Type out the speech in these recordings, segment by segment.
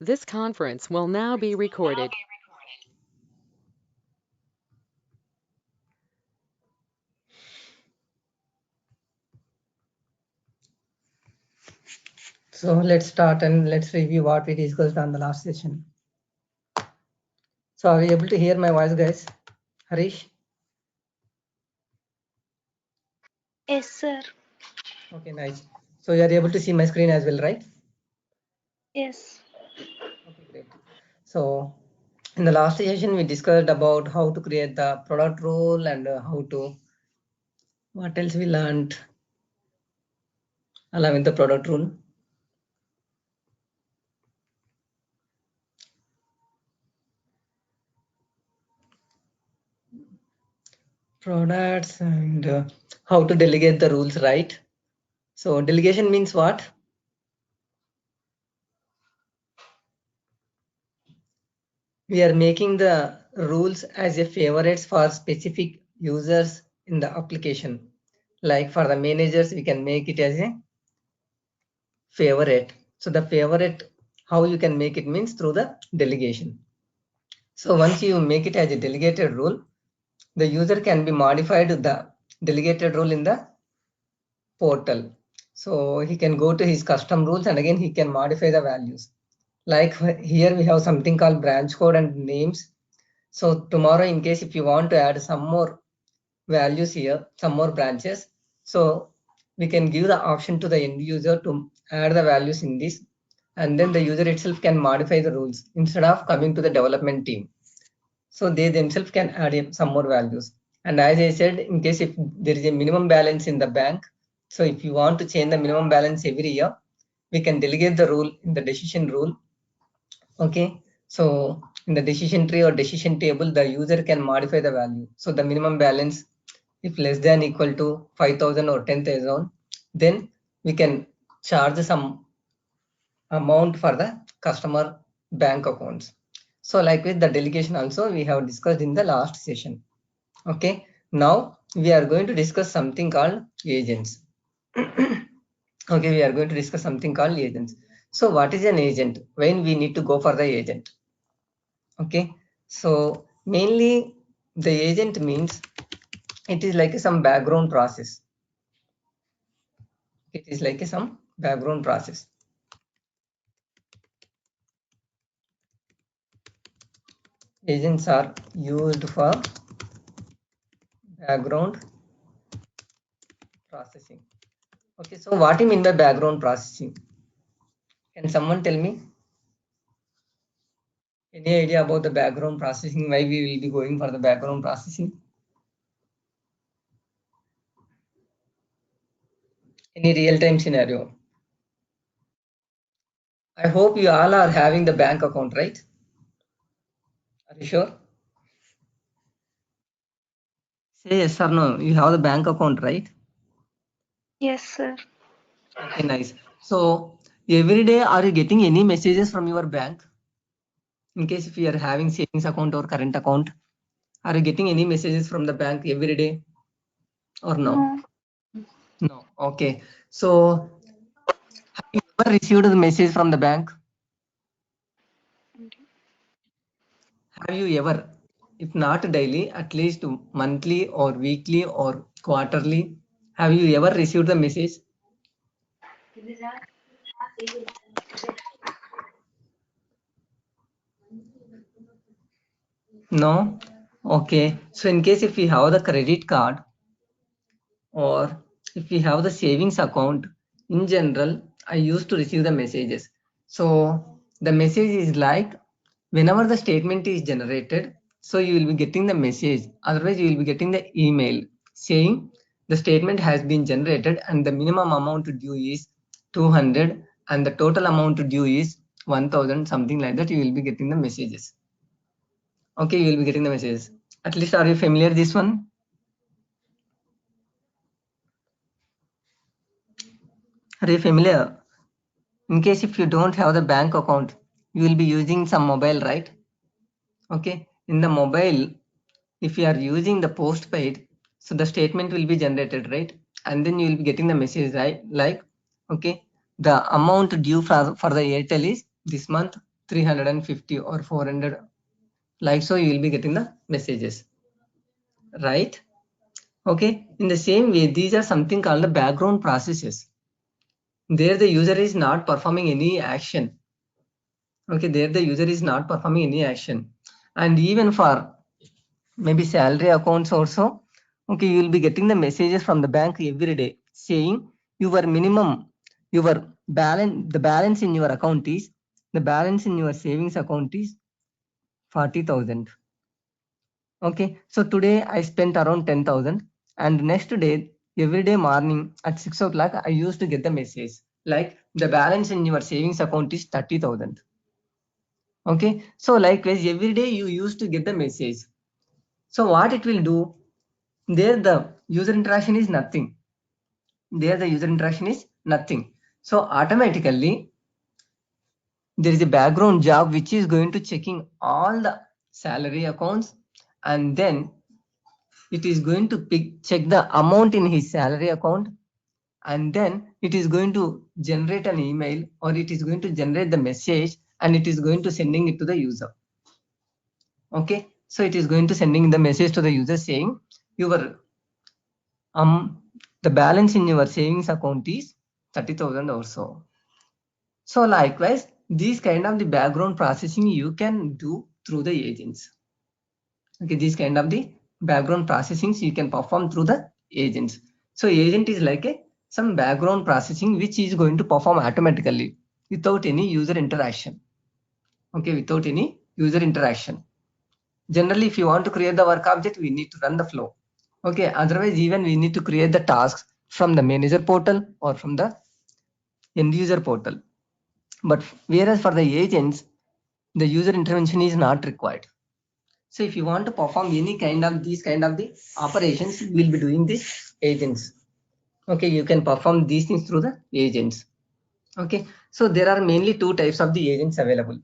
This conference will now be recorded. So let's start and let's review what we discussed on the last session. So are you able to hear my voice, guys? Harish? Yes, sir. Okay, nice. So you are able to see my screen as well, right? Yes. Okay, great. So in the last session, we discussed about how to create the product rule and what else we learned along with the product rule. Products and how to delegate the rules, right? So delegation means what? We are making the rules as a favorites for specific users in the application. Like for the managers, we can make it as a favorite. So the favorite, how you can make it means through the delegation. So once you make it as a delegated rule, the user can be modified the delegated rule in the portal. So he can go to his custom rules and again he can modify the values. Like here we have something called branch code and names. So tomorrow in case if you want to add some more values here, some more branches, so we can give the option to the end user to add the values in this, and then the user itself can modify the rules instead of coming to the development team. So they themselves can add in some more values. And as I said, in case if there is a minimum balance in the bank, so if you want to change the minimum balance every year, we can delegate the rule in the decision rule. Okay, so in the decision tree or decision table, the user can modify the value. So the minimum balance, if less than equal to 5,000 or 10,000, then we can charge some amount for the customer bank accounts. So like with the delegation also we have discussed in the last session. Okay, now we are going to discuss something called agents. Okay, we are going to discuss something called agents. So what is an agent? When we need to go for the agent? Okay, so mainly the agent means it is like some background process. It is like some background process. Agents are used for background processing. Okay, so what do you mean by background processing? Can someone tell me? Any idea about the background processing? Why we will be going for the background processing? Any real-time scenario? I hope you all are having the bank account, right? Are you sure? Say yes or no. You have the bank account, right? Yes, sir. Okay, nice. So every day, are you getting any messages from your bank? In case if you are having savings account or current account, are you getting any messages from the bank every day or no? No. No. Okay. So have you ever received the message from the bank? Have you ever, if not daily, at least monthly or weekly or quarterly, have you ever received the message? No? Okay. So in case if we have the credit card or if we have the savings account, in general, I used to receive the messages. So the message is like whenever the statement is generated, so you will be getting the message. Otherwise, you will be getting the email saying the statement has been generated and the minimum amount due is 200 and the total amount due is 1000, something like that. You will be getting the messages. Okay, you will be getting the messages. At least, are you familiar this one? Are you familiar? In case if you don't have the bank account, you will be using some mobile, right? Okay, in the mobile, if you are using the postpaid, so the statement will be generated, right? And then you will be getting the message, right? Like, okay, the amount due for the Airtel is this month 350 or 400, like so you will be getting the messages, right? Okay, in the same way, these are something called the background processes. There the user is not performing any action. Okay, there the user is not performing any action. And even for maybe salary accounts also, okay, you will be getting the messages from the bank every day saying your minimum, your balance, the balance in your account is, the balance in your savings account is 40,000. Okay, so today I spent around 10,000, and next day, every day morning at 6 o'clock, I used to get the message like the balance in your savings account is 30,000. Okay, so likewise, every day you used to get the message. So what it will do, there the user interaction is nothing. There the user interaction is nothing. So automatically, there is a background job which is going to checking all the salary accounts, and then it is going to check the amount in his salary account, and then it is going to generate an email, or it is going to generate the message, and it is going to sending it to the user. Okay, so it is going to sending the message to the user saying your the balance in your savings account is 30,000 or so. So likewise, these kind of the background processing you can do through the agents. Okay, these kind of the background processings you can perform through the agents. So agent is like some background processing which is going to perform automatically without any user interaction. Okay, without any user interaction. Generally, if you want to create the work object, we need to run the flow. Okay, otherwise even we need to create the tasks from the manager portal or from the end user portal. But whereas for the agents, the user intervention is not required. So if you want to perform any kind of these kind of the operations, you will be doing this agents. Okay, you can perform these things through the agents. Okay, so there are mainly two types of the agents available.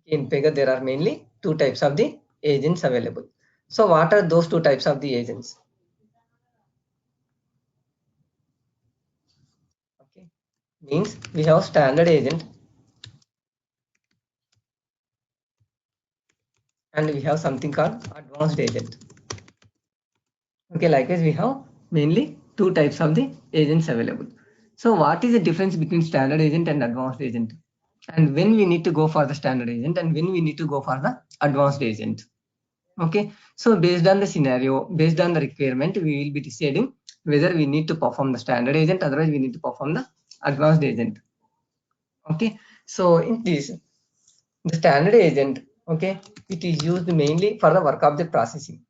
In Pega, there are mainly two types of the agents available. So what are those two types of the agents? Okay, means we have standard agent and we have something called advanced agent. Okay, likewise we have mainly two types of the agents available. So what is the difference between standard agent and advanced agent? And when we need to go for the standard agent and when we need to go for the advanced agent? Okay, so based on the scenario, based on the requirement, we will be deciding whether we need to perform the standard agent, otherwise we need to perform the advanced agent. Okay, so in this, the standard agent, okay, it is used mainly for the work object processing.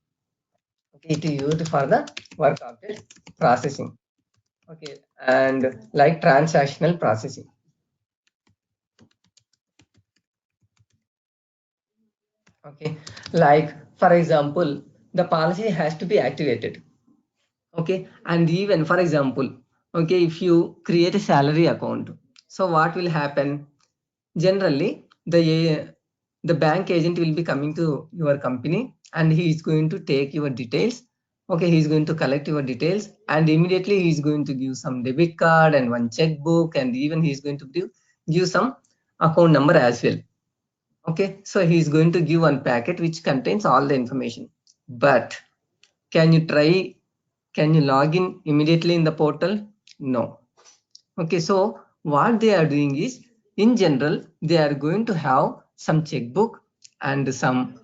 Okay, it is used for the work object processing. Okay, and like transactional processing. Okay, like for example, the policy has to be activated. Okay, and even for example, okay, if you create a salary account, so what will happen? Generally, the bank agent will be coming to your company and he is going to take your details. Okay, he is going to collect your details and immediately he is going to give some debit card and one checkbook, and even he is going to give some account number as well. Okay, so he is going to give one packet which contains all the information. But can you try? Can you log in immediately in the portal? No. Okay, so what they are doing is, in general, they are going to have some checkbook and some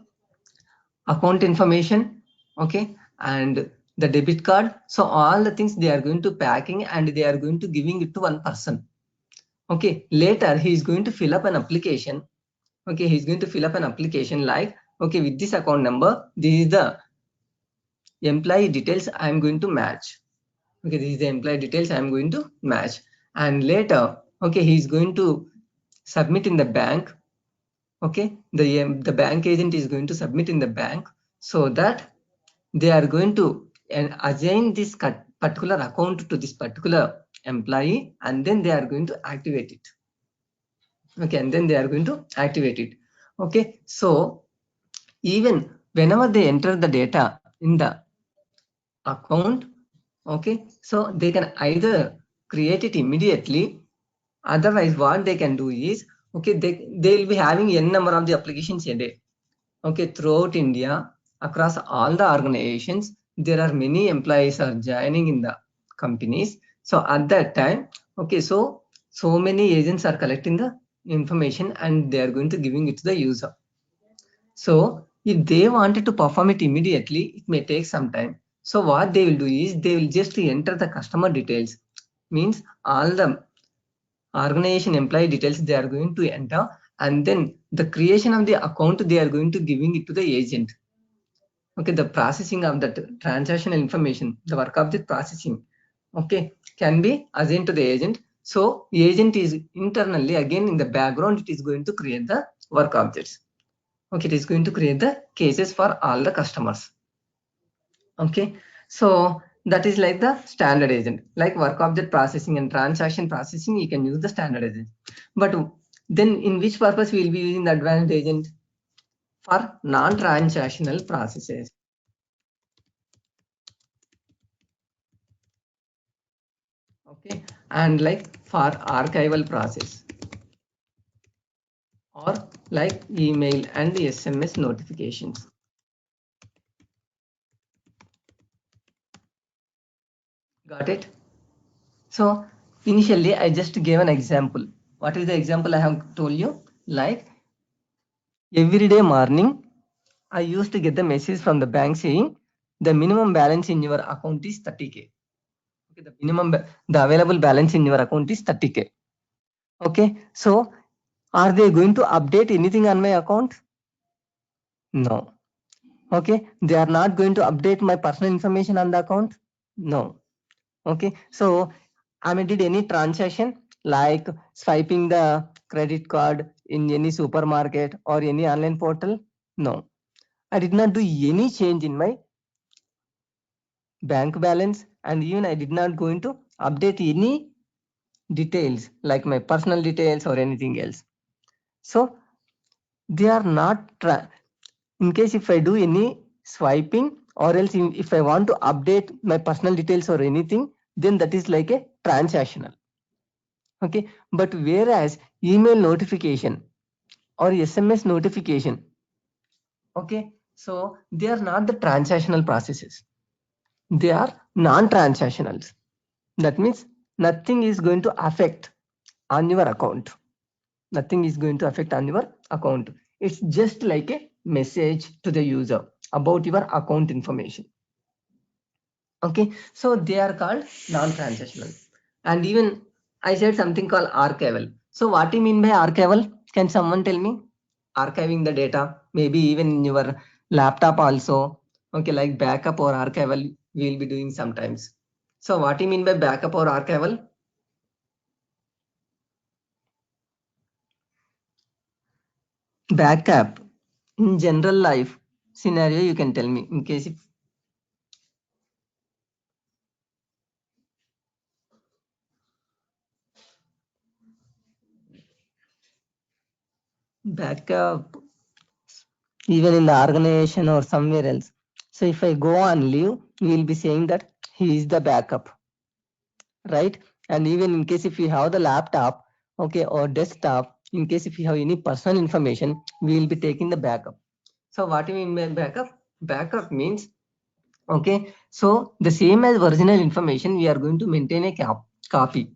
account information, okay, and the debit card. So all the things they are going to packing and they are going to giving it to one person. Okay, later he is going to fill up an application. Okay, he's going to fill up an application like, okay, with this account number, this is the employee details I am going to match. Okay, this is the employee details I am going to match. And later, okay, he's going to submit in the bank. Okay, the bank agent is going to submit in the bank so that they are going to assign this particular account to this particular employee, and then they are going to activate it. Okay, and then they are going to activate it. Okay, so even whenever they enter the data in the account, okay, so they can either create it immediately, otherwise what they can do is, Okay, they will be having n number of the applications a day. Okay, throughout India, across all the organizations, there are many employees are joining in the companies. So at that time, okay, so many agents are collecting the information and they are going to giving it to the user. So if they wanted to perform it immediately, it may take some time. So what they will do is they will just enter the customer details, means all the organization employee details they are going to enter, and then the creation of the account they are going to giving it to the agent. Okay, the processing of that transactional information, the work of the processing, okay, can be assigned to the agent. So agent is internally again in the background, it is going to create the work objects. Okay, it is going to create the cases for all the customers. Okay, so that is like the standard agent. Like work object processing and transaction processing, you can use the standard agent. But then in which purpose we will be using the advanced agent? For non-transactional processes. Okay, and like for archival process, or like email and SMS notifications. Got it? So initially I just gave an example. What is the example I have told you? Like every day morning, I used to get the message from the bank saying the minimum balance in your account is 30K. Okay, the available balance in your account is 30K. Okay, so are they going to update anything on my account? No. Okay, they are not going to update my personal information on the account? No. Okay, so I mean, did any transaction like swiping the credit card in any supermarket or any online portal? No. I did not do any change in my bank balance, and even I did not going to update any details like my personal details or anything else. So they are not in case if I do any swiping, or else if I want to update my personal details or anything, then that is like a transactional. Okay, but whereas email notification or SMS notification, okay, so they are not the transactional processes, they are non-transactionals. That means nothing is going to affect on your account. Nothing is going to affect on your account. It's just like a message to the user about your account information. Okay, so they are called non-transactional. And even I said something called archival. So what do you mean by archival? Can someone tell me? Archiving the data, maybe even in your laptop also. Okay, like backup or archival we'll be doing sometimes. So what do you mean by backup or archival? Backup in general life scenario, you can tell me in case if backup even in the organization or somewhere else. So if I go on leave, we will be saying that he is the backup, right? And even in case if you have the laptop, okay, or desktop, in case if you have any personal information, we will be taking the backup. So what do you mean by backup? Backup means, okay, so the same as original information, we are going to maintain a copy.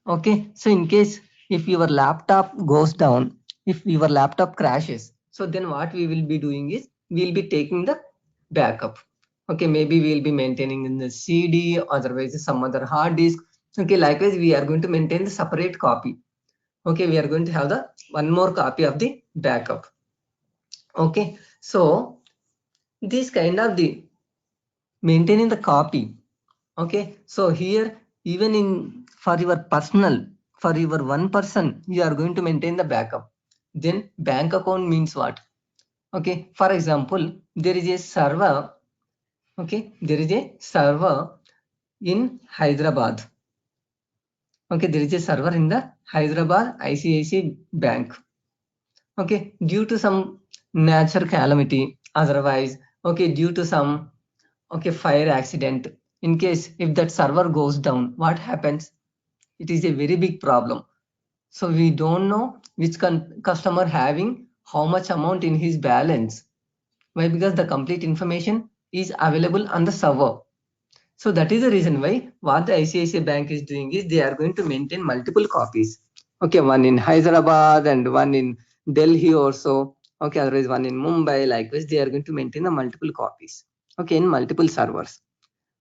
Okay, so in case if your laptop goes down, if your laptop crashes, so then what we will be doing is we'll be taking the backup. Okay, maybe we'll be maintaining in the CD, otherwise some other hard disk. Okay, likewise we are going to maintain the separate copy. Okay, we are going to have the one more copy of the backup. Okay, so this kind of the maintaining the copy. Okay, so here even in for your personal, for your one person, you are going to maintain the backup. Then bank account means what? Okay, for example, there is a server. Okay, there is a server in Hyderabad. Okay, there is a server in the Hyderabad ICICI Bank. Okay, due to some natural calamity, otherwise, okay, due to some fire accident, in case if that server goes down, what happens? It is a very big problem. So we don't know which customer having how much amount in his balance. Why? Because the complete information is available on the server. So that is the reason why what the ICICI Bank is doing is they are going to maintain multiple copies. Okay, one in Hyderabad and one in Delhi also. Okay, otherwise one in Mumbai. Likewise, they are going to maintain the multiple copies. Okay, in multiple servers.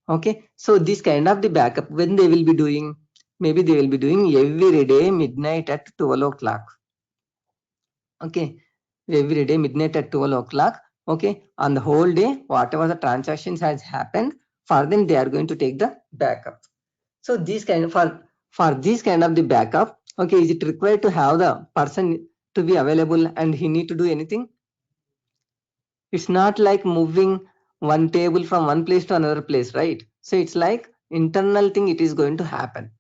Okay, so this kind of the backup when they will be doing, maybe they will be doing every day midnight at 12 o'clock. Okay, every day midnight at 12 o'clock. Okay, on the whole day, whatever the transactions has happened, for them they are going to take the backup. So this kind of for this kind of the backup, okay, is it required to have the person to be available and he need to do anything? It's not like moving one table from one place to another place, right? So it's like internal thing, it is going to happen.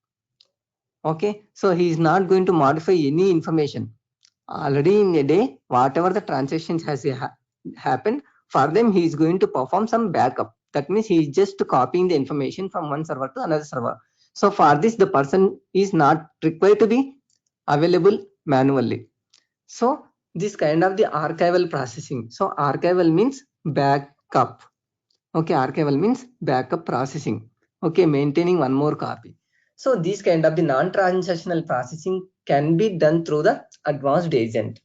Okay, so he is not going to modify any information. Already in a day, whatever the transactions has happened, for them he is going to perform some backup. That means he is just copying the information from one server to another server. So for this, the person is not required to be available manually. So this kind of the archival processing. So archival means backup. Okay, archival means backup processing. Okay, maintaining one more copy. So this kind of the non-transactional processing can be done through the advanced agent.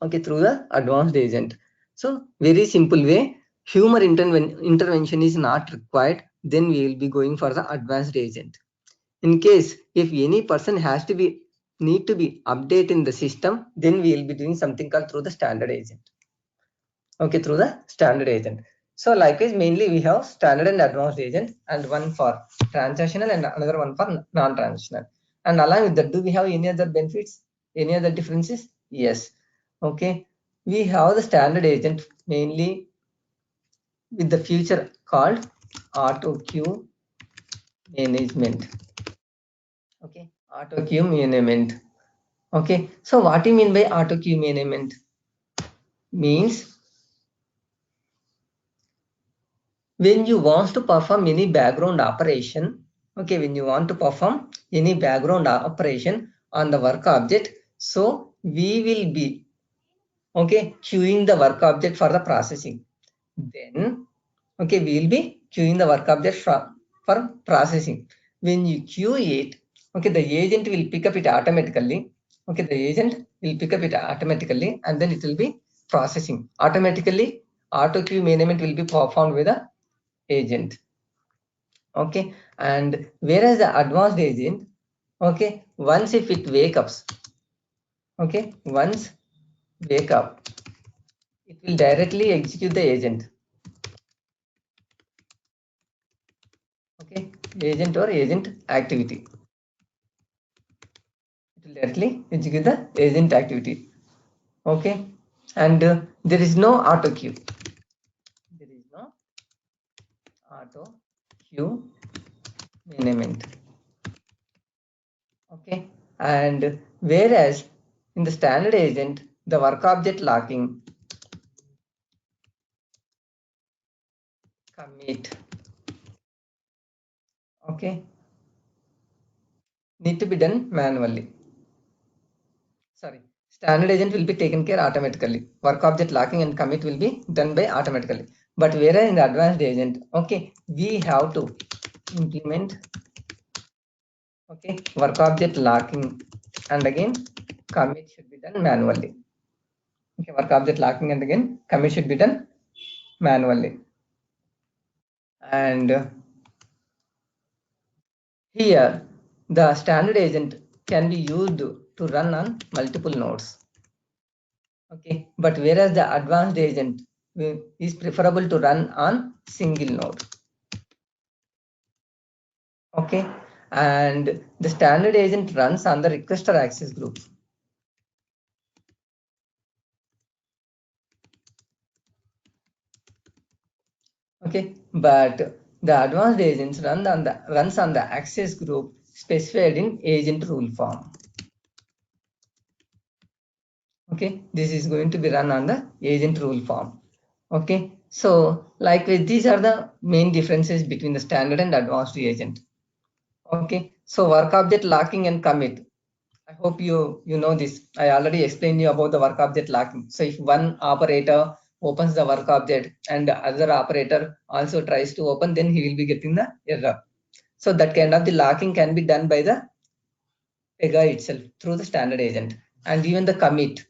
Okay, through the advanced agent. So very simple way, human intervention is not required. Then we will be going for the advanced agent. In case if any person has to be need to be updated in the system, then we will be doing something called through the standard agent. Okay, through the standard agent. So likewise, mainly we have standard and advanced agent, and one for transactional and another one for non-transactional. And along with that, do we have any other benefits? Any other differences? Yes. Okay, we have the standard agent mainly with the feature called auto queue management. Okay, auto queue management. Okay, so what do you mean by auto queue management? Means when you want to perform any background operation, okay, when you want to perform any background operation on the work object, so we will be, okay, queuing the work object for the processing. Then, okay, we will be queuing the work object for processing. When you queue it, okay, the agent will pick up it automatically. Okay, the agent will pick up it automatically, and then it will be processing automatically. Auto queue management will be performed with the agent. Okay, and whereas the advanced agent, okay, once if it wake up, okay, once wake up, it will directly execute the agent. Okay, agent or agent activity, it will directly execute the agent activity. Okay, and there is no auto queue, there is no auto queue management. Okay, and whereas in the standard agent, the work object locking, commit, okay, need to be done manually. Sorry, standard agent will be taken care automatically. Work object locking and commit will be done by automatically. But whereas in the advanced agent, okay, we have to implement, okay, work object locking, and again commit should be done manually. Okay, work object locking and again commit should be done manually. And here the standard agent can be used to run on multiple nodes. Okay, but whereas the advanced agent is preferable to run on single node. Okay, and the standard agent runs on the requester access group. Okay, but the advanced agents runs on the access group specified in agent rule form. Okay, this is going to be run on the agent rule form. Okay, so likewise, these are the main differences between the standard and advanced agent. Okay, so work object locking and commit. I hope you know this. I already explained you about the work object locking. So if one operator opens the work object and the other operator also tries to open, then he will be getting the error. So that kind of the locking can be done by the Pega itself through the standard agent. And even the commit.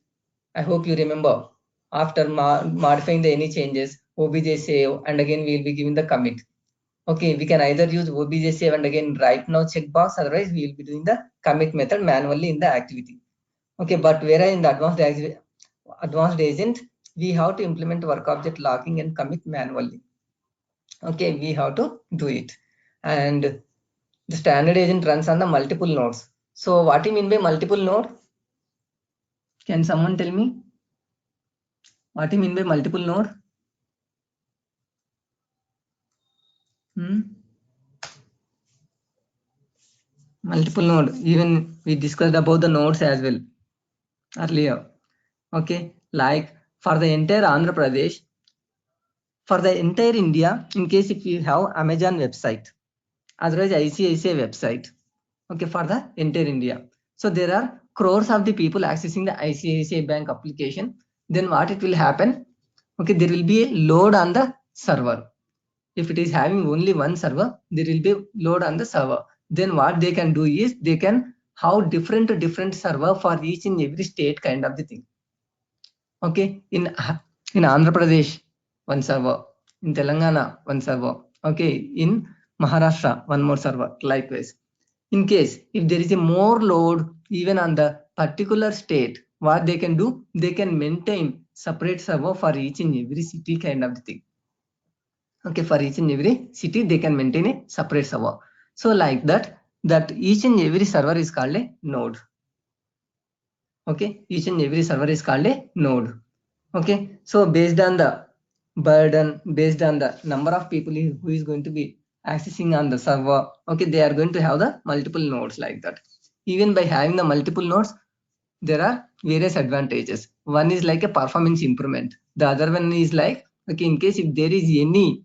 I hope you remember, after modifying the any changes, obj save, and again we will be giving the commit. Okay, we can either use obj save and again right now checkbox, otherwise we will be doing the commit method manually in the activity. Okay, but whereas in the advanced agent, we have to implement work object locking and commit manually. Okay, we have to do it. And the standard agent runs on the multiple nodes. So what do you mean by multiple node? Can someone tell me? What do you mean by multiple node? Multiple node. Even we discussed about the nodes as well earlier. Okay, like for the entire Andhra Pradesh, for the entire India, in case if you have Amazon website, otherwise ICICI website. Okay, for the entire India. So there are crores of the people accessing the ICICI Bank application. Then what it will happen? Okay, there will be a load on the server. If it is having only one server, there will be load on the server. Then what they can do is they can have different server for each and every state kind of the thing. Okay, in Andhra Pradesh, one server. In Telangana, one server. Okay, in Maharashtra, one more server. Likewise, in case if there is a more load even on the particular state, what they can do, they can maintain separate server for each and every city kind of the thing. Okay, for each and every city they can maintain a separate server. So like that each and every server is called a node. Okay, each and every server is called a node. Okay, so based on the burden, based on the number of people who is going to be accessing on the server, okay, they are going to have the multiple nodes like that. Even by having the multiple nodes, there are various advantages. One is like a performance improvement. The other one is like, okay, in case if there is any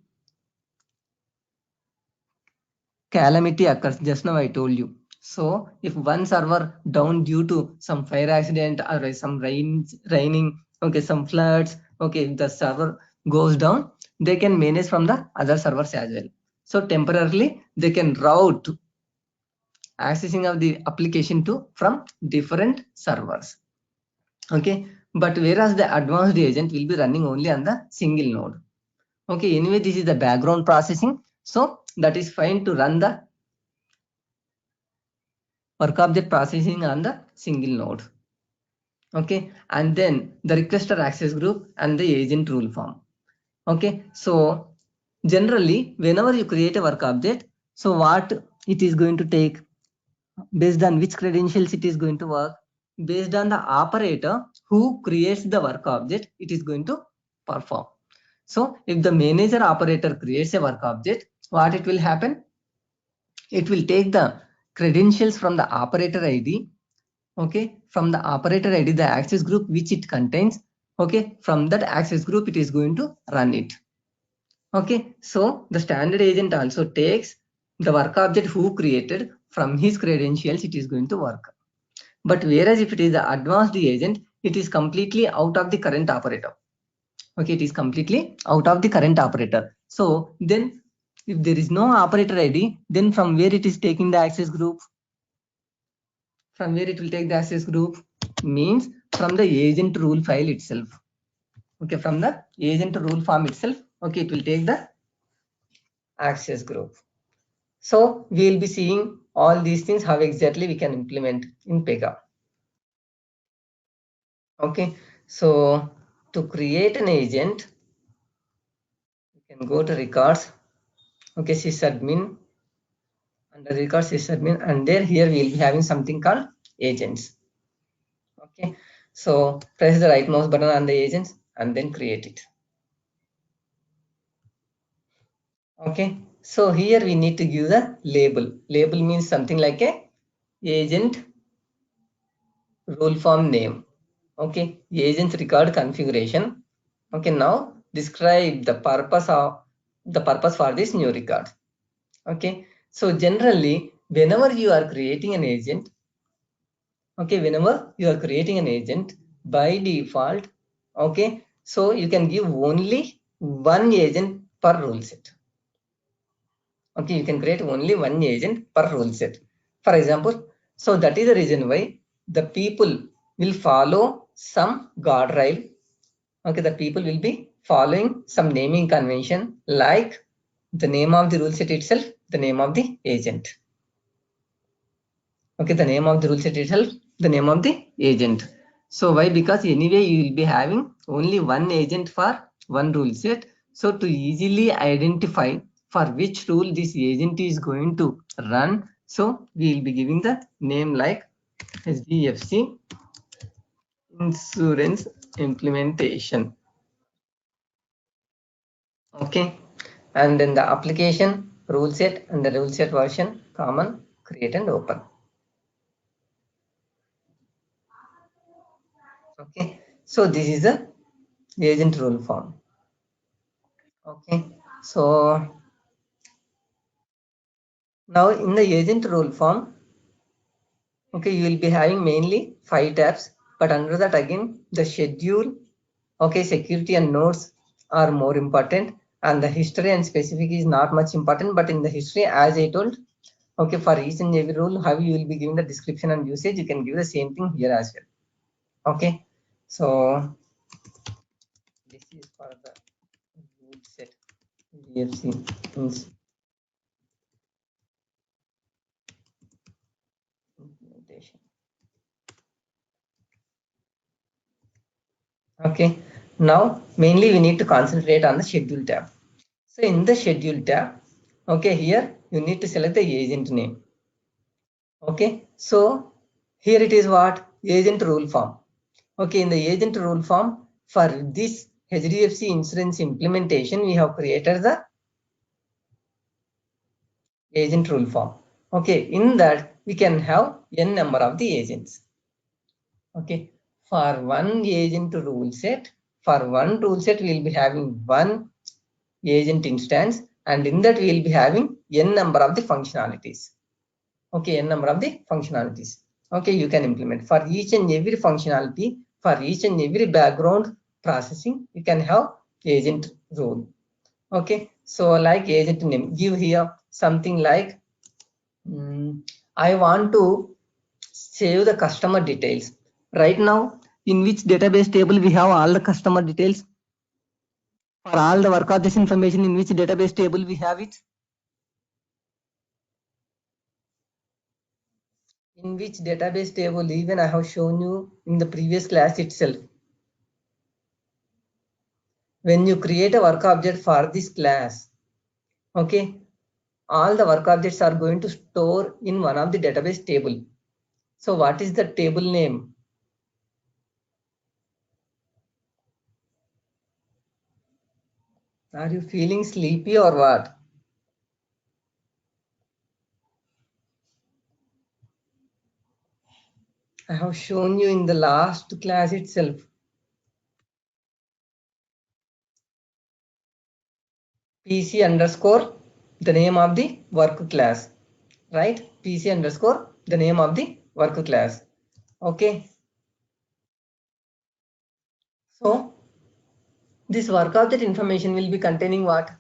calamity occurs, just now I told you. So if one server down due to some fire accident or some raining, okay, some floods, okay, the server goes down, they can manage from the other servers as well. So temporarily they can route accessing of the application to from different servers. Okay, but whereas the advanced agent will be running only on the single node. Okay, anyway, this is the background processing. So that is fine to run the work object processing on the single node. Okay, and then the requester access group and the agent rule form. Okay, so generally whenever you create a work object, so what it is going to take, based on which credentials it is going to work, based on the operator who creates the work object, it is going to perform. So if the manager operator creates a work object, what it will happen? It will take the credentials from the operator ID. Okay, from the operator ID, the access group which it contains. Okay, from that access group, it is going to run it. Okay, so the standard agent also takes the work object who created from his credentials, it is going to work. But whereas if it is the advanced agent, it is completely out of the current operator. Okay, it is completely out of the current operator. So then if there is no operator ID, then from where it is taking the access group? From where it will take the access group? Means from the agent rule file itself. Okay, from the agent rule form itself. Okay, it will take the access group. So we will be seeing all these things, how exactly we can implement in Pega. Okay, so to create an agent, you can go to records. Okay, sysadmin. Under records sysadmin, and there here we will be having something called agents. Okay, so press the right mouse button on the agents and then create it. Okay, so here we need to give the label. Label means something like a agent rule form name. Okay, agent record configuration. Okay, now describe the purpose for this new record. Okay, so generally whenever you are creating an agent, Okay, whenever you are creating an agent, by default, okay, so you can give only one agent per rule set. Okay, you can create only one agent per rule set. For example, so that is the reason why the people will follow some guardrail. Okay, the people will be following some naming convention like the name of the rule set itself, the name of the agent. Okay, the name of the rule set itself, the name of the agent. So why? Because anyway you will be having only one agent for one rule set. So to easily identify for which rule this agent is going to run, so we will be giving the name like HDFC insurance implementation. Okay, and then the application rule set and the rule set version common, create and open. Okay, so this is the agent rule form. Okay, so now in the agent rule form, okay, you will be having mainly 5 tabs, but under that again the schedule, okay, security and nodes are more important, and the history and specific is not much important. But in the history, as I told, okay, for each and every rule, how you will be giving the description and usage, you can give the same thing here as well. Okay, so this is for the rule set VFC implementation. Okay, now mainly we need to concentrate on the schedule tab. So in the schedule tab, okay, here you need to select the agent name. Okay, so here it is what? Agent rule form. Okay, in the agent rule form, for this HDFC insurance implementation, we have created the agent rule form. Okay, in that we can have n number of the agents. Okay, for one agent rule set, for one rule set, we will be having one agent instance, and in that we will be having n number of the functionalities. Okay, n number of the functionalities. Okay, you can implement for each and every functionality, for each and every background processing, you can have agent rule. Okay, so like agent name, give here something like I want to save the customer details. Right now, in which database table we have all the customer details? For all the work of this information, in which database table we have it? In which database table? Even I have shown you in the previous class itself. When you create a work object for this class, okay, all the work objects are going to store in one of the database table. So what is the table name? Are you feeling sleepy or what? I have shown you in the last class itself. PC underscore the name of the work class, right? PC underscore the name of the work class. Okay. So this work object information will be containing what?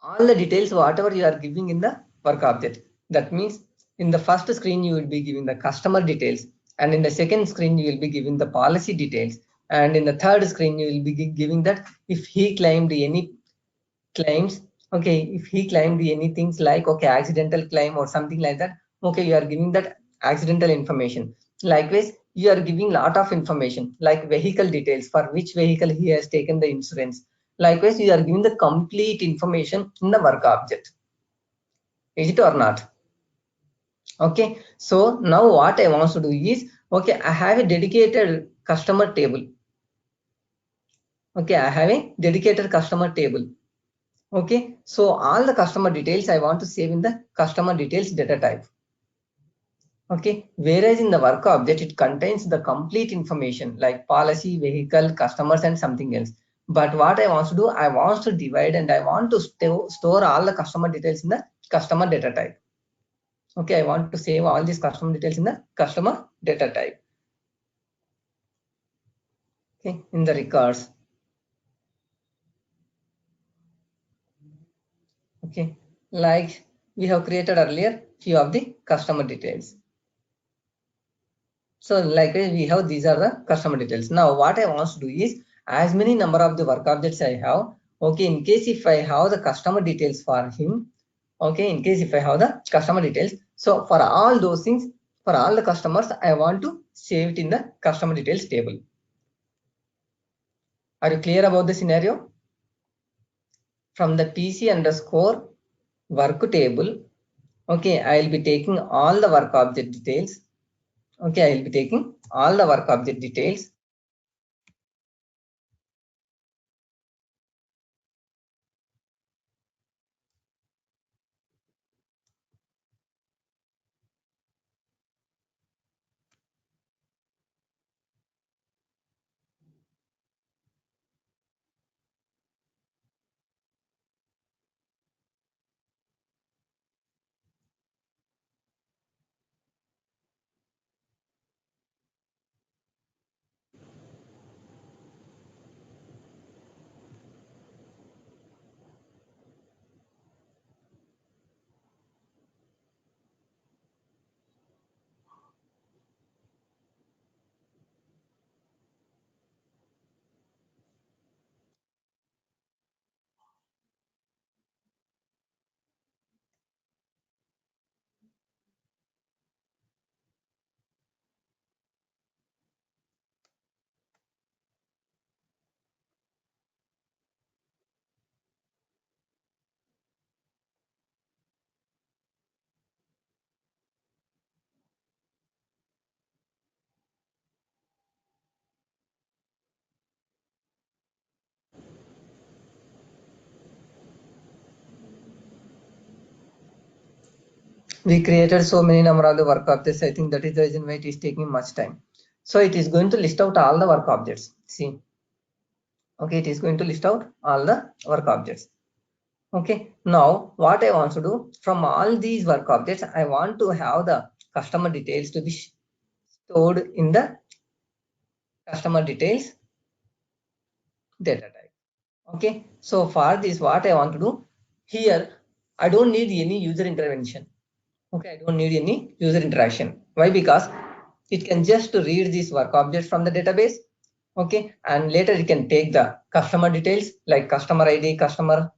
All the details whatever you are giving in the work object. That means in the first screen you will be giving the customer details, and in the second screen you will be giving the policy details, and in the third screen you will be giving that if he claimed any claims, okay, if he claimed any things like okay accidental claim or something like that, okay, you are giving that accidental information. Likewise, you are giving lot of information like vehicle details, for which vehicle he has taken the insurance. Likewise, you are giving the complete information in the work object. Is it or not? Okay, so now what I want to do is, okay, I have a dedicated customer table. Okay, I have a dedicated customer table. Okay, so all the customer details I want to save in the customer details data type. Okay, whereas in the work object, it contains the complete information like policy, vehicle, customers, and something else. But what I want to do, I want to divide and I want to store all the customer details in the customer data type. Okay, I want to save all these customer details in the customer data type. Okay, in the records. Okay, like we have created earlier few of the customer details. So likewise we have, these are the customer details. Now what I want to do is, as many number of the work objects I have, okay, in case if I have the customer details for him, okay, in case if I have the customer details, so for all those things, for all the customers, I want to save it in the customer details table. Are you clear about the scenario? From the PC underscore work table, okay, I will be taking all the work object details. Okay, I will be taking all the work object details. We created so many number of the work objects. I think that is the reason why it is taking much time. So it is going to list out all the work objects. See, okay, it is going to list out all the work objects. Okay, now what I want to do, from all these work objects, I want to have the customer details to be stored in the customer details data type. Okay, so for this, what I want to do here, I don't need any user intervention. Okay, I don't need any user interaction. Why? Because it can just read these work objects from the database. Okay, and later it can take the customer details like customer ID, customer,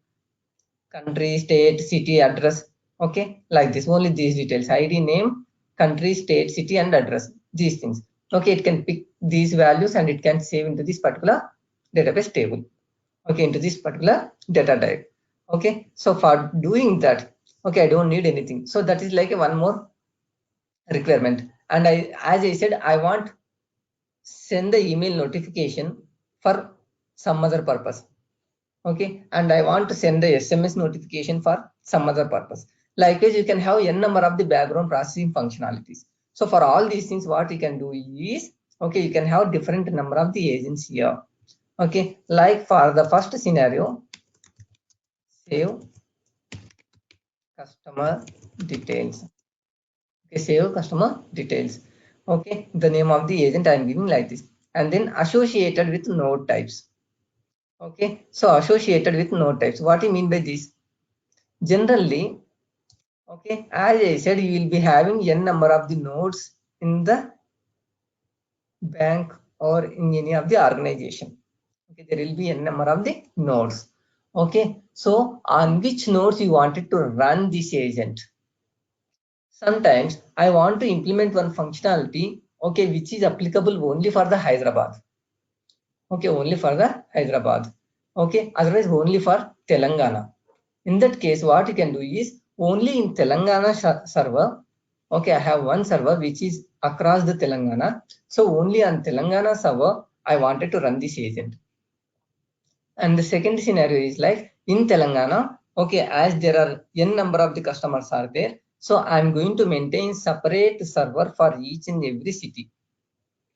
country, state, city, address. Okay, like this, only these details: ID, name, country, state, city, and address. These things. Okay, it can pick these values and it can save into this particular database table. Okay, into this particular data type. Okay, so for doing that, okay, I don't need anything. So that is like a one more requirement. And as I said, I want send the email notification for some other purpose. Okay, and I want to send the SMS notification for some other purpose. Likewise, you can have n number of the background processing functionalities. So for all these things, what you can do is, okay, you can have different number of the agents here. Okay, like for the first scenario, save customer details. Okay, save customer details. Okay, the name of the agent I am giving like this, and then associated with node types. Okay, so associated with node types. What do you mean by this? Generally, okay, as I said, you will be having n number of the nodes in the bank or in any of the organization. Okay, there will be n number of the nodes. Okay, so on which nodes you wanted to run this agent? Sometimes I want to implement one functionality, okay, which is applicable only for the Hyderabad. Okay, only for the Hyderabad. Okay, otherwise only for Telangana. In that case, what you can do is only in Telangana server. Okay, I have one server which is across the Telangana. So only on Telangana server, I wanted to run this agent. And the second scenario is like in Telangana, okay, as there are n number of the customers are there, so I'm going to maintain separate server for each and every city.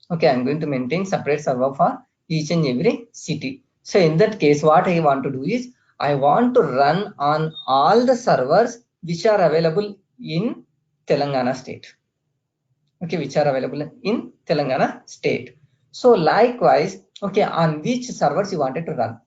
Okay, I'm going to maintain separate server for each and every city. So in that case, what I want to do is I want to run on all the servers which are available in Telangana state. Okay, which are available in Telangana state. So likewise, okay, on which servers you wanted to run.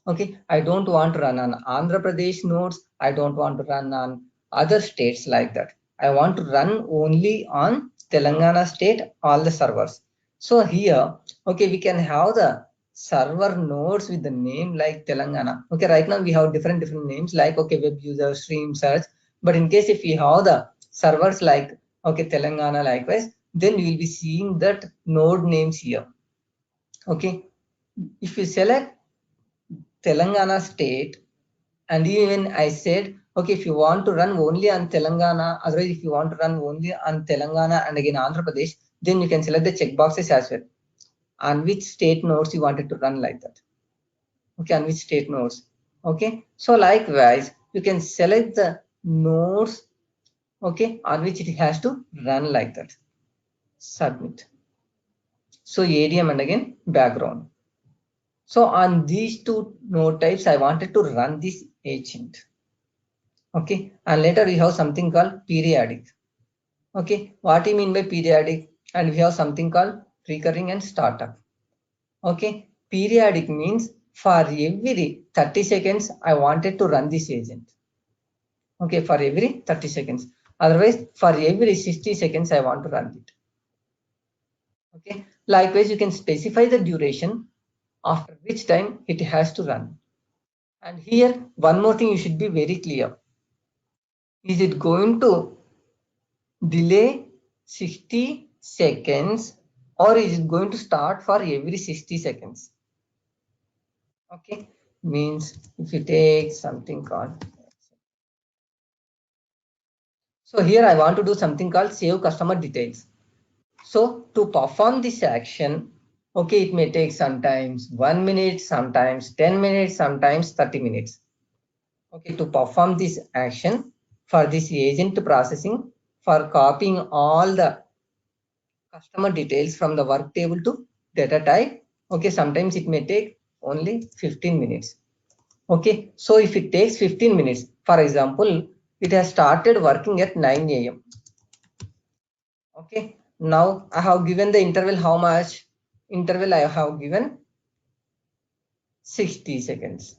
Okay, I don't want to run on Andhra Pradesh nodes. I don't want to run on other states like that. I want to run only on Telangana state, all the servers. So here, okay, we can have the server nodes with the name like Telangana. Okay, right now we have different names like, okay, web user, stream search. But in case if we have the servers like, okay, Telangana likewise, then we will be seeing that node names here. Okay, if you select Telangana state, and even I said, okay, if you want to run only on Telangana, otherwise if you want to run only on Telangana and again Andhra Pradesh, then you can select the checkboxes as well. On which state nodes you wanted to run like that. Okay, on which state nodes. Okay, so likewise, you can select the nodes, okay, on which it has to run like that. Submit. So ADM and again background. So on these two node types, I wanted to run this agent. Okay, and later we have something called periodic. Okay, what do you mean by periodic? And we have something called recurring and startup. Okay, periodic means for every 30 seconds, I wanted to run this agent. Okay, for every 30 seconds. Otherwise, for every 60 seconds, I want to run it. Okay, likewise, you can specify the duration after which time it has to run. And here, one more thing you should be very clear. Is it going to delay 60 seconds or is it going to start for every 60 seconds? Okay, means if you take something called, so here I want to do something called save customer details. So to perform this action, okay, it may take sometimes 1 minute, sometimes 10 minutes, sometimes 30 minutes. Okay, to perform this action for this agent processing, for copying all the customer details from the work table to data type. Okay, sometimes it may take only 15 minutes. Okay, so if it takes 15 minutes, for example, it has started working at 9 a.m. Okay, now I have given the interval how much? Interval I have given 60 seconds.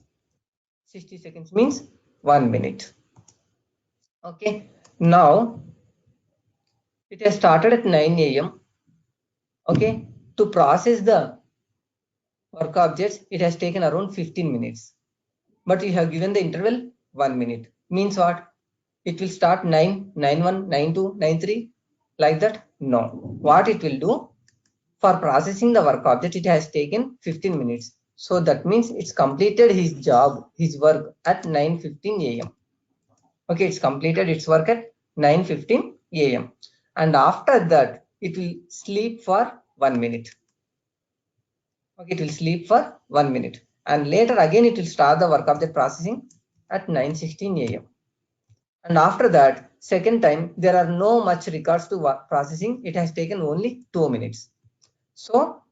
60 seconds means 1 minute. Okay, now it has started at 9 a.m. Okay, to process the work objects, it has taken around 15 minutes. But you have given the interval 1 minute. Means what? It will start 9, 9, 1, 9, 2, 9, 3 like that? No. What it will do? For processing the work object, it has taken 15 minutes. So that means it's completed his job, his work at 9:15 a.m. Okay, it's completed its work at 9:15 a.m. And after that, it will sleep for 1 minute. Okay, it will sleep for 1 minute. And later again, it will start the work object processing at 9:16 a.m. And after that, second time, there are no much records to processing. It has taken only 2 minutes. So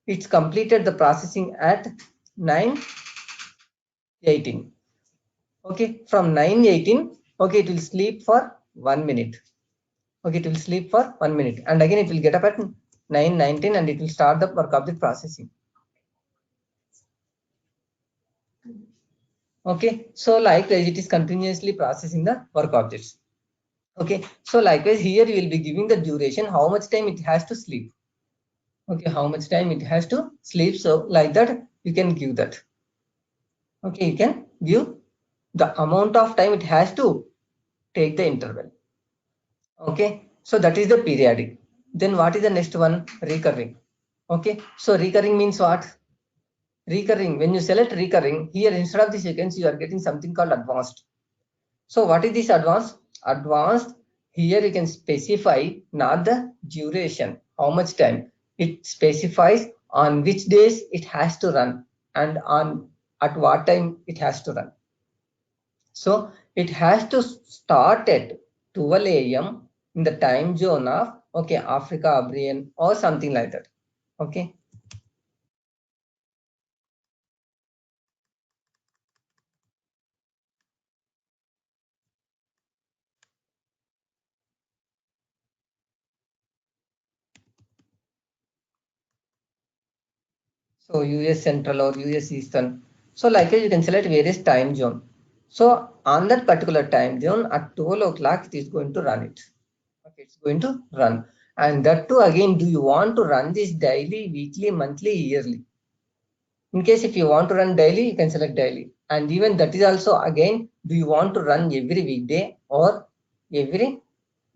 it's completed the processing at 9:18. Okay, from 9:18, okay, it will sleep for 1 minute. Okay, it will sleep for 1 minute. And again, it will get up at 9:19 and it will start the work object processing. Okay, so likewise, it is continuously processing the work objects. Okay, so likewise, here you will be giving the duration, how much time it has to sleep. Okay, how much time it has to sleep. So like that, you can give that. Okay, you can give the amount of time it has to take the interval. Okay, so that is the periodic. Then what is the next one? Recurring. Okay, so recurring means what? Recurring, when you select recurring, here instead of the seconds, you are getting something called advanced. So what is this advanced? Advanced, here you can specify not the duration, how much time. It specifies on which days it has to run and on at what time it has to run. So it has to start at 12 a.m. in the time zone of, okay, Africa, Abrian or something like that. Okay. So US Central or US Eastern. So likewise, you can select various time zone. So on that particular time zone at 12 o'clock, it is going to run it. Okay, it's going to run. And that too, again, do you want to run this daily, weekly, monthly, yearly? In case if you want to run daily, you can select daily. And even that is also, again, do you want to run every weekday or every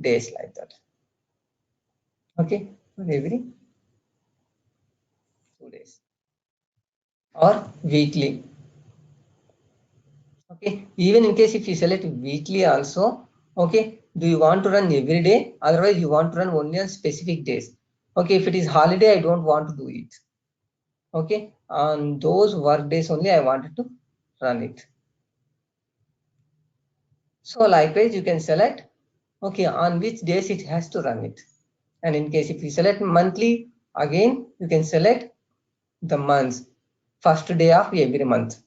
days like that? Okay, for every 2 days or weekly. Okay, even in case if you select weekly also, okay, do you want to run every day? Otherwise, you want to run only on specific days. Okay, if it is holiday, I don't want to do it. Okay, on those work days only, I wanted to run it. So likewise, you can select, okay, on which days it has to run it. And in case if you select monthly, again, you can select the months, first day of every month.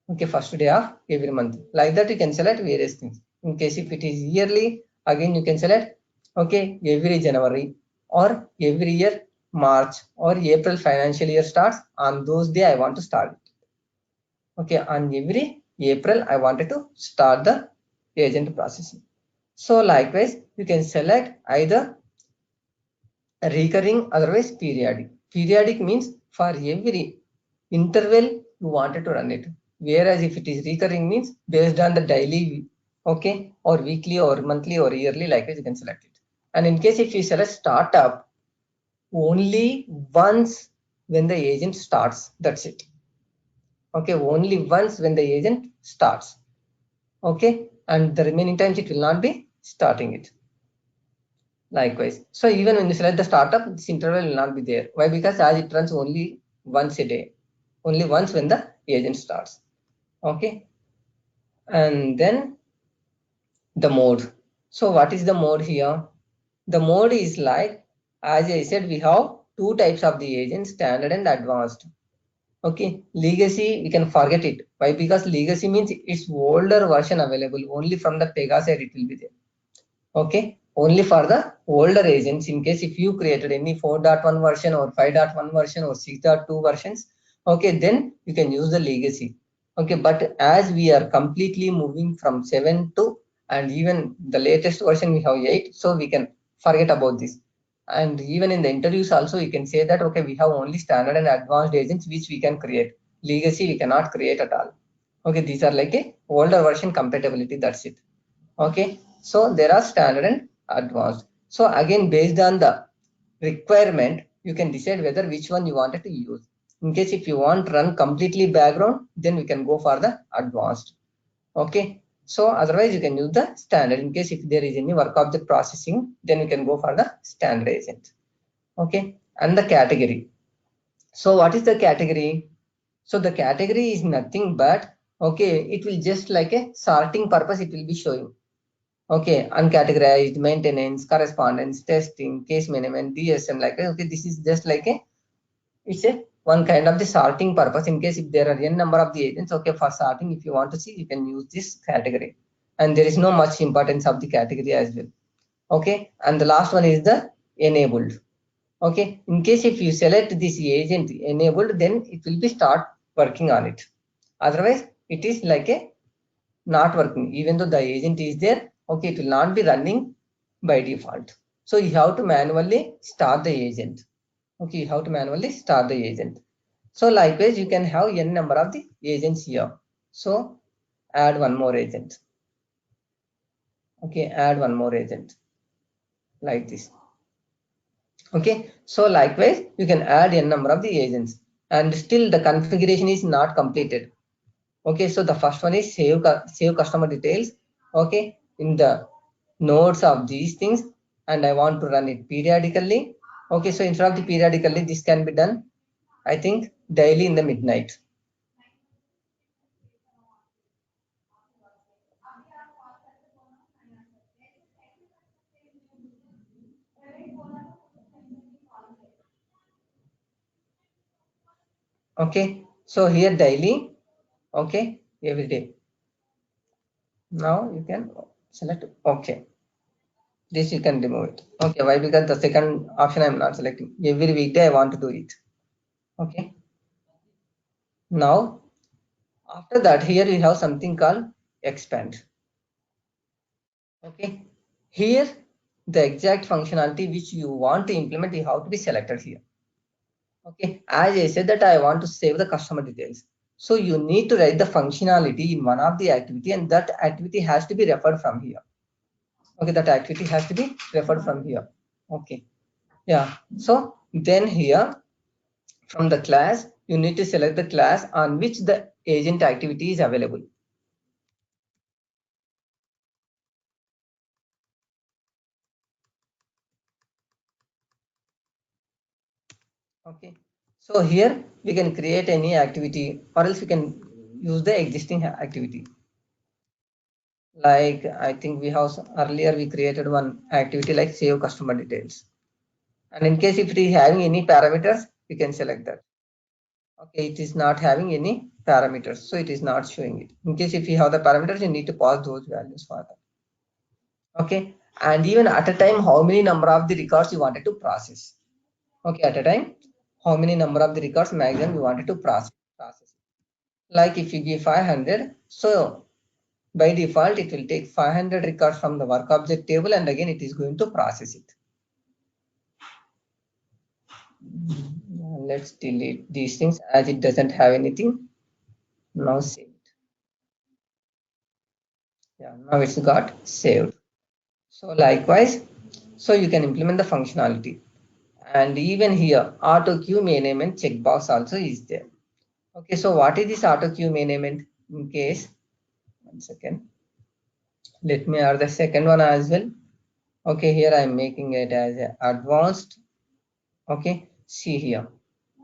Okay, first day of every month. Like that, you can select various things. In case if it is yearly, again, you can select, okay, every January or every year, March or April financial year starts. On those day, I want to start it. Okay, on every April, I wanted to start the agent processing. So likewise, you can select either recurring, otherwise periodic. Periodic means for every interval you wanted to run it. Whereas if it is recurring means based on the daily, okay, or weekly or monthly or yearly, likewise you can select it. And in case if you select startup, only once when the agent starts, that's it. Okay, only once when the agent starts. Okay, and the remaining times it will not be starting it. Likewise. So even when you select the startup, this interval will not be there. Why? Because as it runs only once a day, only once when the agent starts. Okay. And then the mode. So what is the mode here? The mode is like, as I said, we have two types of the agent, standard and advanced. Okay. Legacy, we can forget it. Why? Because legacy means it's older version available. Only from the Pega side it will be there. Okay, only for the older agents. In case if you created any 4.1 version or 5.1 version or 6.2 versions, okay, then you can use the legacy. Okay, but as we are completely moving from 7 to, and even the latest version we have 8, so we can forget about this. And even in the interviews also you can say that, okay, we have only standard and advanced agents which we can create. Legacy we cannot create at all. Okay, these are like a older version compatibility, that's it. Okay, so there are standard and advanced. So again, based on the requirement, you can decide whether which one you wanted to use. In case if you want run completely background, then we can go for the advanced. Okay, so otherwise you can use the standard. In case if there is any work object processing, then you can go for the standard agent. Okay, and the category. So what is the category? So the category is nothing but, okay, it will just like a sorting purpose, it will be showing. Okay, uncategorized, maintenance, correspondence, testing, case management, DSM, like, okay, this is just like a, it's a one kind of the sorting purpose. In case if there are n number of the agents, okay, for sorting, if you want to see, you can use this category. And there is no much importance of the category as well. Okay, and the last one is the enabled. Okay, in case if you select this agent enabled, then it will be start working on it. Otherwise, it is like a not working. Even though the agent is there, okay, it will not be running by default. So you have to manually start the agent. Okay, you have to manually start the agent. So likewise, you can have n number of the agents here. So add one more agent. Okay, add one more agent like this. Okay, so likewise, you can add n number of the agents, and still the configuration is not completed. Okay, so the first one is save customer details. Okay, in the nodes of these things, and I want to run it periodically. Okay, so instead of the periodically, this can be done, I think, daily in the midnight. Okay, so here daily, okay, every day. Now you can select okay. This you can remove it. Okay, why? Because the second option I'm not selecting. Every weekday I want to do it. Okay. Now, after that, here we have something called expand. Okay, here the exact functionality which you want to implement, you have to be selected here. Okay, as I said that I want to save the customer details. So you need to write the functionality in one of the activity, and that activity has to be referred from here. Okay, that activity has to be referred from here. Okay, yeah. So then here from the class, you need to select the class on which the agent activity is available. Okay, so here we can create any activity, or else we can use the existing activity. Like I think we have earlier we created one activity like save customer details. And in case if it is having any parameters, we can select that. Okay, it is not having any parameters, so it is not showing it. In case if you have the parameters, you need to pass those values for that. Okay, and even at a time, how many number of the records you wanted to process. Okay, at a time, how many number of the records maximum you wanted to process. Like if you give 500, so by default, it will take 500 records from the work object table, and again, it is going to process it. Let's delete these things as it doesn't have anything. Now save it. Yeah, now it's got saved. So likewise, so you can implement the functionality. And even here, auto queue main element checkbox also is there. Okay, so what is this auto queue main element? In case, 1 second, let me add the second one as well. Okay, here I'm making it as advanced. Okay, see here